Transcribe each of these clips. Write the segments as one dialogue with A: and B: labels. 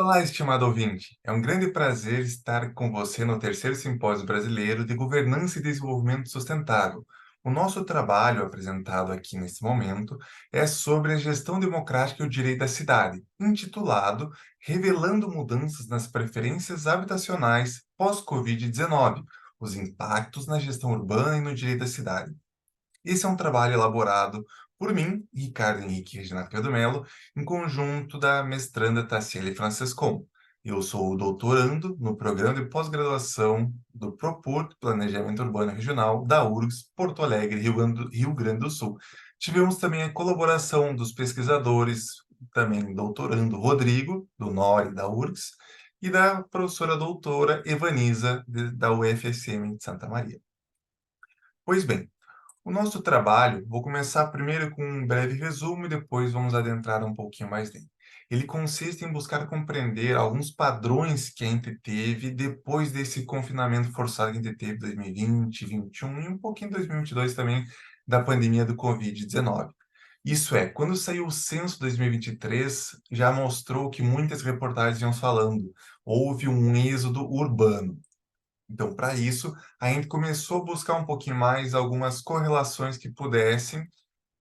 A: Olá, estimado ouvinte. É um grande prazer estar com você no terceiro Simpósio Brasileiro de Governança e Desenvolvimento Sustentável. O nosso trabalho apresentado aqui nesse momento é sobre a gestão democrática e o direito da cidade, intitulado Revelando Mudanças nas Preferências Habitacionais pós-Covid-19, os impactos na gestão urbana e no direito da cidade. Esse é um trabalho elaborado por mim, Ricardo Henrique Reginato Pedro Melo, em conjunto da mestranda Tassiele Francescon. Eu sou doutorando no programa de pós-graduação do PROPUR, Planejamento Urbano Regional, da URGS, Porto Alegre, Rio Grande do Sul. Tivemos também a colaboração dos pesquisadores, também doutorando Rodrigo, do NORE, da URGS, e da professora doutora Evaniza, da UFSM de Santa Maria. Pois bem, o nosso trabalho, vou começar primeiro com um breve resumo e depois vamos adentrar um pouquinho mais nele. Ele consiste em buscar compreender alguns padrões que a gente teve depois desse confinamento forçado que a gente teve em 2020, 2021 e um pouquinho em 2022 também, da pandemia do Covid-19. Isso é, quando saiu o censo 2023, já mostrou que muitas reportagens iam falando, houve um êxodo urbano. Então, para isso, a gente começou a buscar um pouquinho mais algumas correlações que pudessem,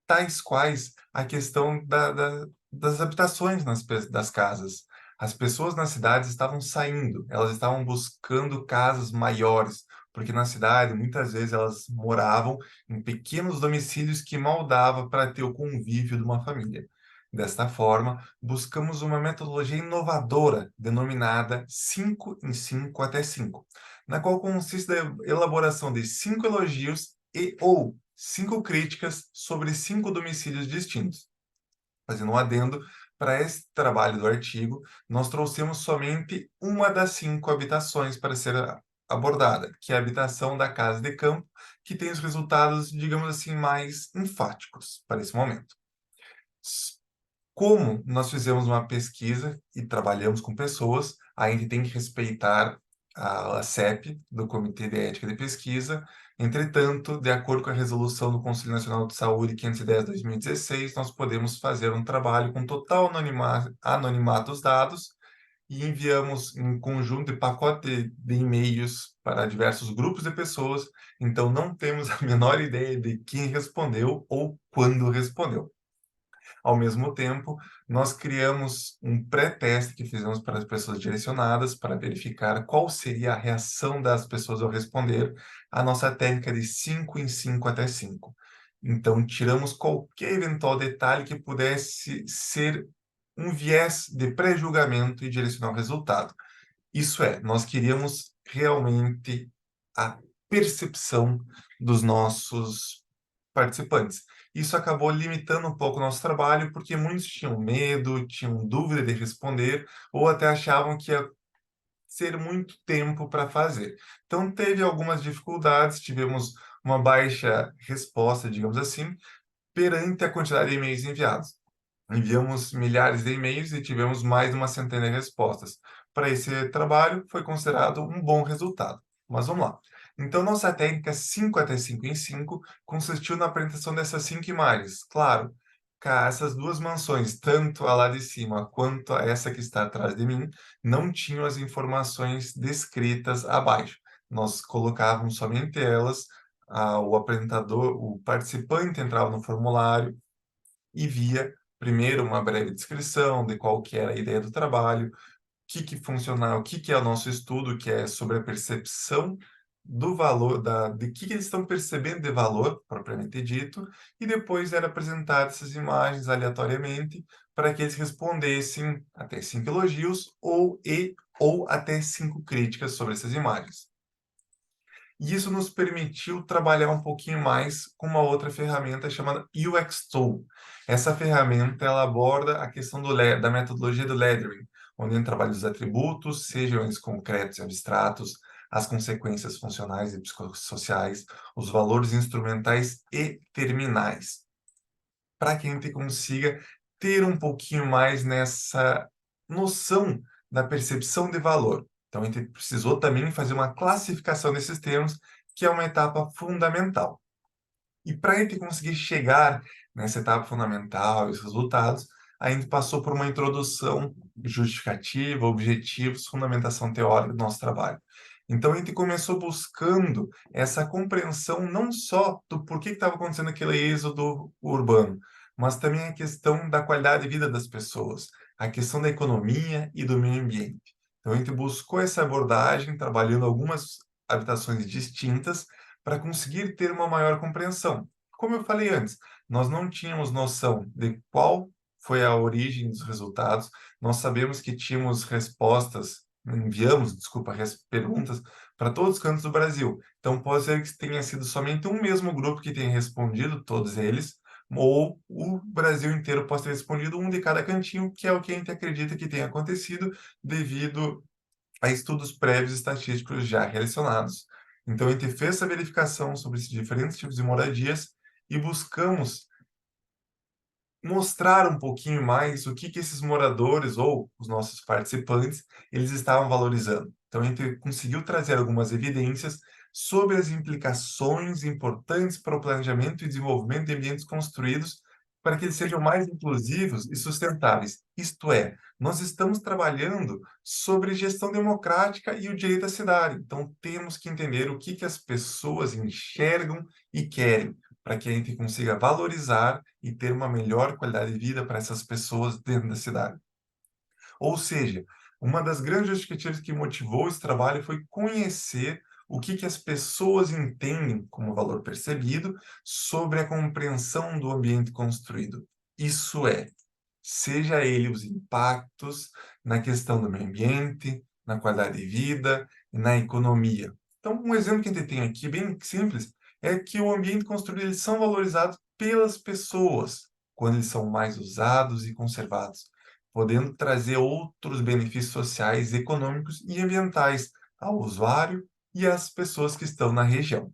A: tais quais a questão das habitações das casas. As pessoas nas cidades estavam saindo, elas estavam buscando casas maiores, porque na cidade, muitas vezes, elas moravam em pequenos domicílios que mal dava para ter o convívio de uma família. Desta forma, buscamos uma metodologia inovadora, denominada 5 em 5 até 5, na qual consiste na elaboração de 5 elogios e ou 5 críticas sobre 5 domicílios distintos. Fazendo um adendo, para esse trabalho do artigo, nós trouxemos somente uma das 5 habitações para ser abordada, que é a habitação da casa de campo, que tem os resultados, digamos assim, mais enfáticos para esse momento. Como nós fizemos uma pesquisa e trabalhamos com pessoas, a gente tem que respeitar a CEP, do Comitê de Ética de Pesquisa. Entretanto, de acordo com a resolução do Conselho Nacional de Saúde 510/2016, nós podemos fazer um trabalho com total anonimato dos dados e enviamos um conjunto de pacote de e-mails para diversos grupos de pessoas, então não temos a menor ideia de quem respondeu ou quando respondeu. Ao mesmo tempo, nós criamos um pré-teste que fizemos para as pessoas direcionadas para verificar qual seria a reação das pessoas ao responder a nossa técnica de 5 em 5 até 5. Então, tiramos qualquer eventual detalhe que pudesse ser um viés de pré-julgamento e direcionar o resultado. Isso é, nós queríamos realmente a percepção dos nossos participantes. Isso acabou limitando um pouco o nosso trabalho, porque muitos tinham medo, tinham dúvida de responder, ou até achavam que ia ser muito tempo para fazer. Então, teve algumas dificuldades, tivemos uma baixa resposta, digamos assim, perante a quantidade de e-mails enviados. Enviamos milhares de e-mails e tivemos mais de uma centena de respostas. Para esse trabalho, foi considerado um bom resultado. Mas vamos lá. Então, nossa técnica 5 até 5 em 5 consistiu na apresentação dessas 5 imagens. Claro, essas duas mansões, tanto a lá de cima quanto a essa que está atrás de mim, não tinham as informações descritas abaixo. Nós colocávamos somente elas, o apresentador, o participante entrava no formulário, e via primeiro uma breve descrição de qual que era a ideia do trabalho, que funciona, o que é o nosso estudo, que é sobre a percepção do valor, de que eles estão percebendo de valor, propriamente dito, e depois era apresentar essas imagens aleatoriamente para que eles respondessem até 5 elogios ou até 5 críticas sobre essas imagens. E isso nos permitiu trabalhar um pouquinho mais com uma outra ferramenta chamada UX Tool. Essa ferramenta ela aborda a questão da metodologia do lettering, onde a gente trabalha os atributos, sejam eles concretos e abstratos, as consequências funcionais e psicossociais, os valores instrumentais e terminais, para que a gente consiga ter um pouquinho mais nessa noção da percepção de valor. Então, a gente precisou também fazer uma classificação desses termos, que é uma etapa fundamental. E para a gente conseguir chegar nessa etapa fundamental e os resultados, a gente passou por uma introdução justificativa, objetivos, fundamentação teórica do nosso trabalho. Então, a gente começou buscando essa compreensão não só do porquê que estava acontecendo aquele êxodo urbano, mas também a questão da qualidade de vida das pessoas, a questão da economia e do meio ambiente. Então, a gente buscou essa abordagem, trabalhando algumas habitações distintas, para conseguir ter uma maior compreensão. Como eu falei antes, nós não tínhamos noção de qual foi a origem dos resultados, nós sabemos que tínhamos respostas, enviamos, desculpa, perguntas para todos os cantos do Brasil. Então, pode ser que tenha sido somente um mesmo grupo que tenha respondido, todos eles, ou o Brasil inteiro possa ter respondido um de cada cantinho, que é o que a gente acredita que tenha acontecido devido a estudos prévios estatísticos já relacionados. Então, a gente fez essa verificação sobre esses diferentes tipos de moradias e buscamos mostrar um pouquinho mais o que esses moradores ou os nossos participantes, eles estavam valorizando. Então, a gente conseguiu trazer algumas evidências sobre as implicações importantes para o planejamento e desenvolvimento de ambientes construídos para que eles sejam mais inclusivos e sustentáveis. Isto é, nós estamos trabalhando sobre gestão democrática e o direito à cidade. Então, temos que entender o que as pessoas enxergam e querem, para que a gente consiga valorizar e ter uma melhor qualidade de vida para essas pessoas dentro da cidade. Ou seja, uma das grandes justificativas que motivou esse trabalho foi conhecer o que as pessoas entendem como valor percebido sobre a compreensão do ambiente construído. Isso é, seja ele os impactos na questão do meio ambiente, na qualidade de vida e na economia. Então, um exemplo que a gente tem aqui, bem simples, é que o ambiente construído, eles são valorizados pelas pessoas quando eles são mais usados e conservados, podendo trazer outros benefícios sociais, econômicos e ambientais ao usuário e às pessoas que estão na região.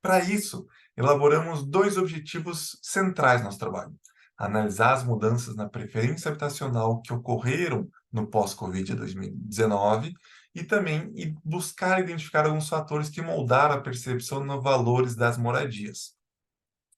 A: Para isso, elaboramos dois objetivos centrais no nosso trabalho: analisar as mudanças na preferência habitacional que ocorreram no pós-Covid 2019 e também buscar identificar alguns fatores que moldaram a percepção nos valores das moradias.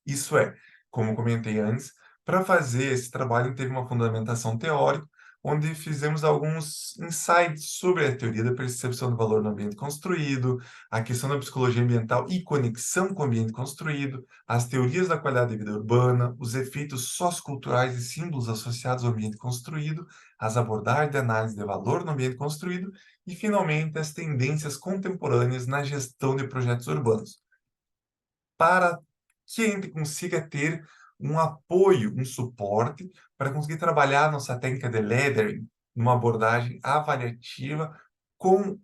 A: Isso é, como comentei antes, para fazer esse trabalho teve uma fundamentação teórica, onde fizemos alguns insights sobre a teoria da percepção do valor no ambiente construído, a questão da psicologia ambiental e conexão com o ambiente construído, as teorias da qualidade de vida urbana, os efeitos socioculturais e símbolos associados ao ambiente construído, as abordagens de análise de valor no ambiente construído e, finalmente, as tendências contemporâneas na gestão de projetos urbanos, para que a gente consiga ter um apoio, um suporte, para conseguir trabalhar nossa técnica de lettering numa abordagem avaliativa com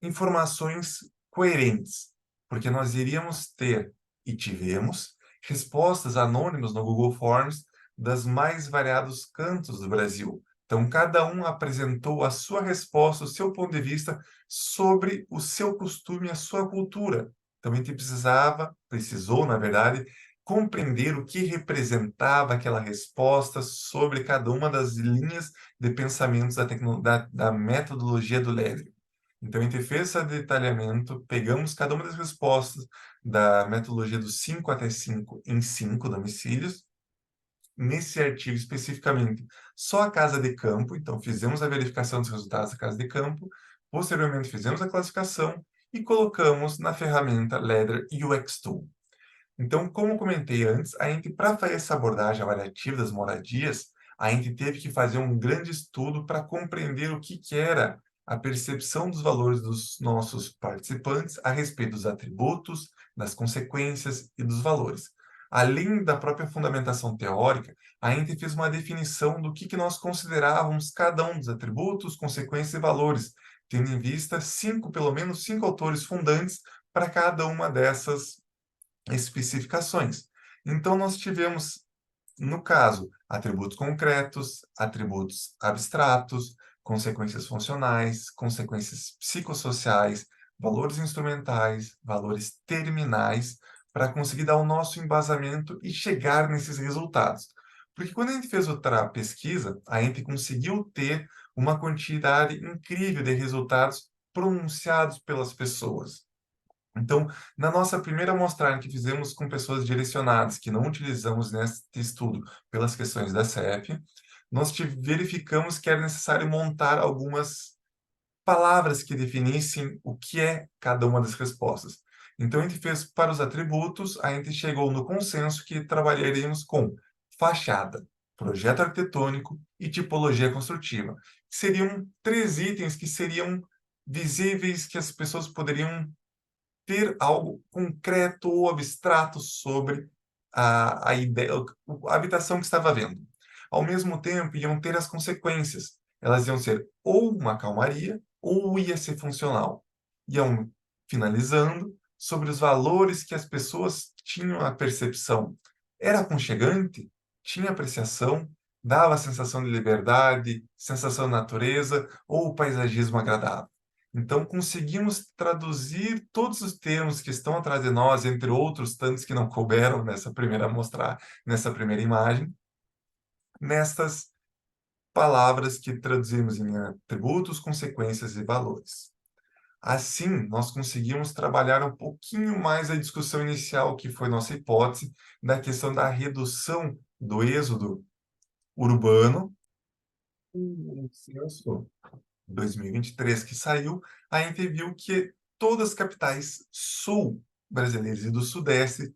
A: informações coerentes, porque nós iríamos ter, e tivemos, respostas anônimas no Google Forms das mais variados cantos do Brasil. Então, cada um apresentou a sua resposta, o seu ponto de vista sobre o seu costume e a sua cultura. Então, a gente precisou, na verdade, compreender o que representava aquela resposta sobre cada uma das linhas de pensamentos da metodologia do Ledger. Então, a gente fez esse detalhamento, pegamos cada uma das respostas da metodologia dos 5 até 5 em 5 domicílios. Nesse artigo, especificamente, só a casa de campo. Então, fizemos a verificação dos resultados da casa de campo. Posteriormente, fizemos a classificação e colocamos na ferramenta Ladder UX Tool. Então, como comentei antes, a gente, para fazer essa abordagem avaliativa das moradias, a gente teve que fazer um grande estudo para compreender o que era a percepção dos valores dos nossos participantes a respeito dos atributos, das consequências e dos valores. Além da própria fundamentação teórica, a gente fez uma definição do que nós considerávamos cada um dos atributos, consequências e valores, tendo em vista pelo menos cinco autores fundantes para cada uma dessas especificações. Então, nós tivemos, no caso, atributos concretos, atributos abstratos, consequências funcionais, consequências psicossociais, valores instrumentais, valores terminais, para conseguir dar o nosso embasamento e chegar nesses resultados. Porque quando a gente fez outra pesquisa, a gente conseguiu ter uma quantidade incrível de resultados pronunciados pelas pessoas. Então, na nossa primeira amostragem que fizemos com pessoas direcionadas, que não utilizamos neste estudo pelas questões da CEP, nós verificamos que era necessário montar algumas palavras que definissem o que é cada uma das respostas. Então, a gente fez para os atributos, a gente chegou no consenso que trabalharíamos com fachada, projeto arquitetônico e tipologia construtiva. Seriam 3 itens que seriam visíveis, que as pessoas poderiam ter algo concreto ou abstrato sobre a ideia, a habitação que estava vendo. Ao mesmo tempo, iam ter as consequências. Elas iam ser ou uma calmaria ou ia ser funcional. Iam finalizando sobre os valores que as pessoas tinham a percepção. Era aconchegante? Tinha apreciação? Dava a sensação de liberdade, sensação de natureza ou o paisagismo agradável? Então, conseguimos traduzir todos os termos que estão atrás de nós, entre outros tantos que não couberam nessa primeira imagem, nestas palavras que traduzimos em atributos, consequências e valores. Assim, nós conseguimos trabalhar um pouquinho mais a discussão inicial, que foi nossa hipótese, da questão da redução do êxodo urbano, o censo 2023 que saiu, a gente viu que todas as capitais sul brasileiras e do sudeste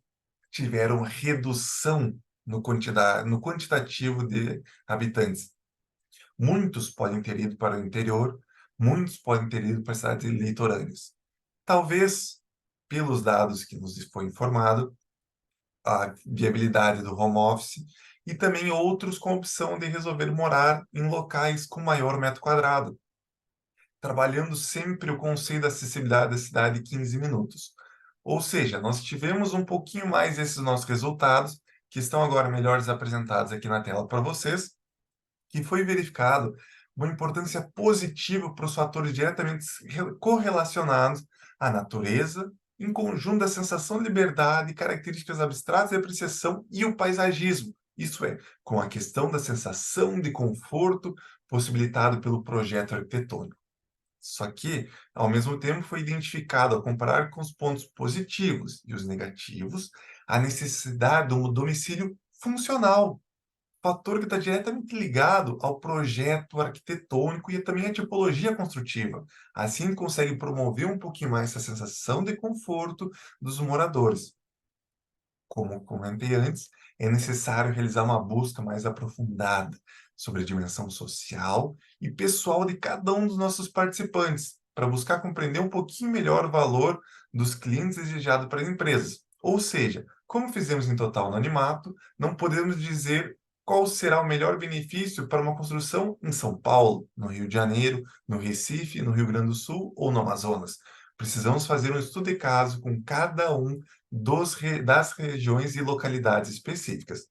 A: tiveram redução no quantitativo de habitantes. Muitos podem ter ido para o interior, muitos podem ter ido para cidades litorâneas. Talvez, pelos dados que nos foi informado, a viabilidade do home office e também outros com a opção de resolver morar em locais com maior metro quadrado, trabalhando sempre o conceito da acessibilidade da cidade 15 minutos. Ou seja, nós tivemos um pouquinho mais esses nossos resultados, que estão agora melhores apresentados aqui na tela para vocês, que foi verificado uma importância positiva para os fatores diretamente correlacionados à natureza, em conjunto da sensação de liberdade, características abstratas de apreciação e o paisagismo. Isso é, com a questão da sensação de conforto possibilitado pelo projeto arquitetônico. Só que, ao mesmo tempo, foi identificado, ao comparar com os pontos positivos e os negativos, a necessidade do domicílio funcional, fator que está diretamente ligado ao projeto arquitetônico e também à tipologia construtiva. Assim, consegue promover um pouquinho mais essa sensação de conforto dos moradores. Como comentei antes, é necessário realizar uma busca mais aprofundada sobre a dimensão social e pessoal de cada um dos nossos participantes, para buscar compreender um pouquinho melhor o valor dos clientes desejado para as empresas. Ou seja, como fizemos em total anonimato, não podemos dizer qual será o melhor benefício para uma construção em São Paulo, no Rio de Janeiro, no Recife, no Rio Grande do Sul ou no Amazonas. Precisamos fazer um estudo de caso com cada um das regiões e localidades específicas,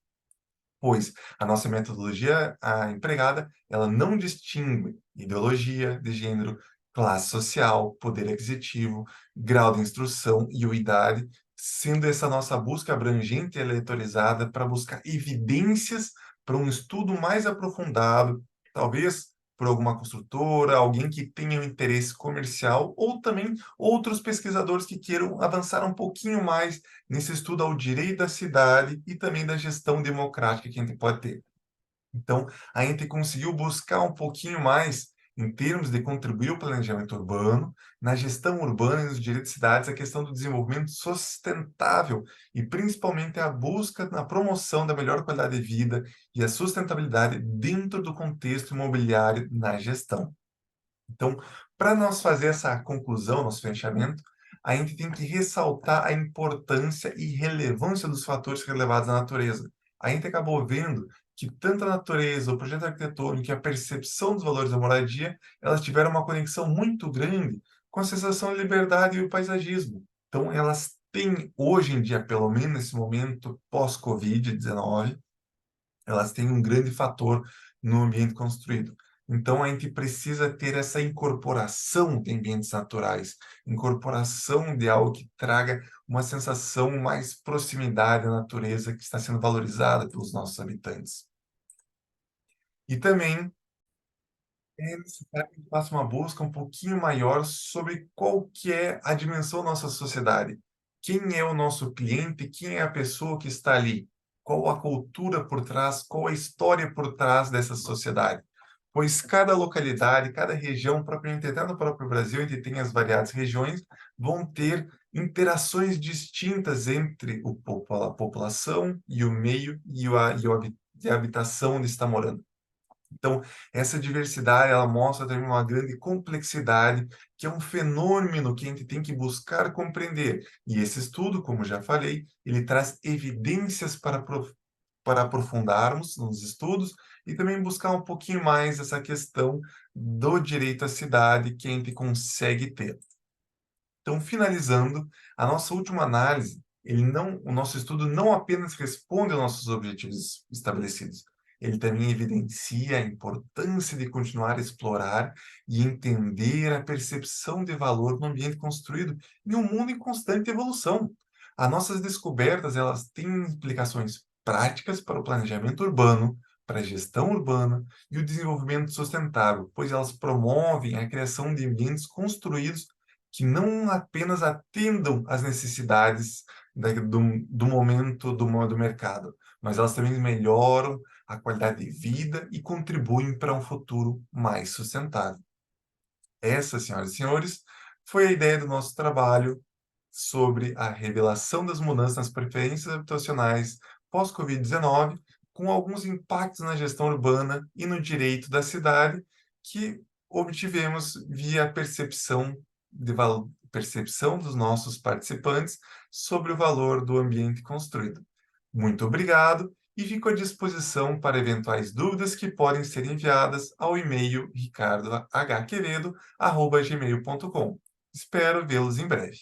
A: pois a nossa metodologia empregada, ela não distingue ideologia de gênero, classe social, poder aquisitivo, grau de instrução e idade, sendo essa nossa busca abrangente e eleitorizada para buscar evidências para um estudo mais aprofundado, talvez por alguma construtora, alguém que tenha um interesse comercial, ou também outros pesquisadores que queiram avançar um pouquinho mais nesse estudo ao direito da cidade e também da gestão democrática que a gente pode ter. Então, a gente conseguiu buscar um pouquinho mais em termos de contribuir ao planejamento urbano, na gestão urbana e nos direitos de cidades, a questão do desenvolvimento sustentável e principalmente a busca na promoção da melhor qualidade de vida e a sustentabilidade dentro do contexto imobiliário na gestão. Então, para nós fazer essa conclusão, nosso fechamento, a gente tem que ressaltar a importância e relevância dos fatores relevados na natureza. A gente acabou vendo que tanto a natureza, o projeto arquitetônico e a percepção dos valores da moradia, elas tiveram uma conexão muito grande com a sensação de liberdade e o paisagismo. Então, elas têm, hoje em dia, pelo menos nesse momento pós-Covid-19, elas têm um grande fator no ambiente construído. Então, a gente precisa ter essa incorporação de ambientes naturais, incorporação de algo que traga uma sensação mais proximidade à natureza que está sendo valorizada pelos nossos habitantes. E também É necessário que a gente faça uma busca um pouquinho maior sobre qual que é a dimensão da nossa sociedade. Quem é o nosso cliente, quem é a pessoa que está ali? Qual a cultura por trás, qual a história por trás dessa sociedade? Pois cada localidade, cada região, propriamente até no próprio Brasil, onde tem as variadas regiões, vão ter interações distintas entre a população e o meio e a habitação onde está morando. Então, essa diversidade, ela mostra também uma grande complexidade, que é um fenômeno que a gente tem que buscar compreender. E esse estudo, como já falei, ele traz evidências para aprofundarmos nos estudos e também buscar um pouquinho mais essa questão do direito à cidade que a gente consegue ter. Então, finalizando, a nossa última análise, o nosso estudo não apenas responde aos nossos objetivos estabelecidos, ele também evidencia a importância de continuar a explorar e entender a percepção de valor no ambiente construído em um mundo em constante evolução. As nossas descobertas, elas têm implicações práticas para o planejamento urbano, para a gestão urbana e o desenvolvimento sustentável, pois elas promovem a criação de ambientes construídos que não apenas atendam às necessidades do momento do mercado, mas elas também melhoram a qualidade de vida e contribuem para um futuro mais sustentável. Essa, senhoras e senhores, foi a ideia do nosso trabalho sobre a revelação das mudanças nas preferências habitacionais pós-Covid-19, com alguns impactos na gestão urbana e no direito da cidade, que obtivemos via percepção dos nossos participantes sobre o valor do ambiente construído. Muito obrigado e fico à disposição para eventuais dúvidas que podem ser enviadas ao e-mail ricardohquevedo@gmail.com. Espero vê-los em breve.